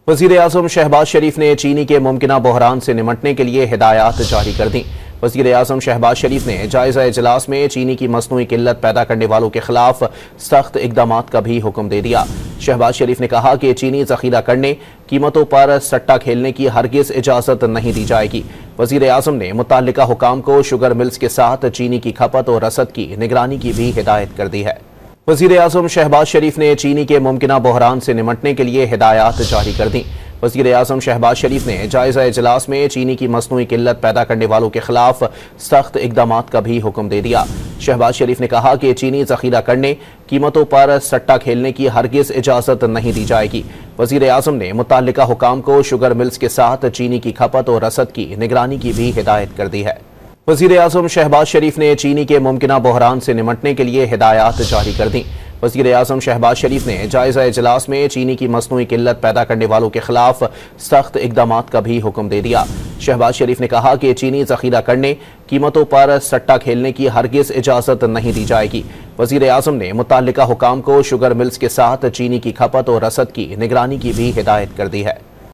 वज़ीर-ए-आज़म शहबाज शरीफ ने चीनी के मुमकिना बहरान से निमटने के लिए हिदायत जारी कर दी। वज़ीर-ए-आज़म शहबाज शरीफ ने जायज़ा इजलास में चीनी की मसनूई किल्लत पैदा करने वालों के खिलाफ सख्त इक़दामात का भी हुक्म दे दिया। शहबाज शरीफ ने कहा कि चीनी ज़ख़ीरा करने, कीमतों पर सट्टा खेलने की हरगिज़ इजाज़त नहीं दी जाएगी। वज़ीर-ए-आज़म ने मुतल्लिका हुकाम को शुगर मिल्स के साथ चीनी की खपत और रसद की निगरानी की भी हिदायत कर दी है। वज़ीर-ए-आज़म शहबाज शरीफ ने चीनी के मुमकिना बहरान से निमटने के लिए हिदायत जारी कर दी। वज़ीर-ए-आज़म शहबाज शरीफ ने जायज़ा इजलास में चीनी की मसनूई किल्लत पैदा करने वालों के खिलाफ सख्त इक़दामात का भी हुक्म दे दिया। शहबाज शरीफ ने कहा कि चीनी ज़ख़ीरा करने, कीमतों पर सट्टा खेलने की हरगिज़ इजाज़त नहीं दी जाएगी। वज़ीर-ए-आज़म ने मुतल्लिका हुकाम को शुगर मिल्स के साथ चीनी की खपत और रसद की निगरानी की भी हिदायत कर दी है। वज़ीर-ए-आज़म शहबाज शरीफ ने चीनी के मुमकिना बहरान से निमटने के लिए हिदायत जारी कर दी। वज़ीर-ए-आज़म शहबाज शरीफ ने जायज़ा इजलास में चीनी की मसनूई किल्लत पैदा करने वालों के खिलाफ सख्त इक़दामात का भी हुक्म दे दिया। शहबाज शरीफ ने कहा कि चीनी ज़ख़ीरा करने, कीमतों पर सट्टा खेलने की हरगिज़ इजाज़त नहीं दी जाएगी। वज़ीर-ए-आज़म ने मुतल्लिका हुकाम को शुगर मिल्स के साथ चीनी की खपत और रसद की निगरानी की भी हिदायत कर दी है।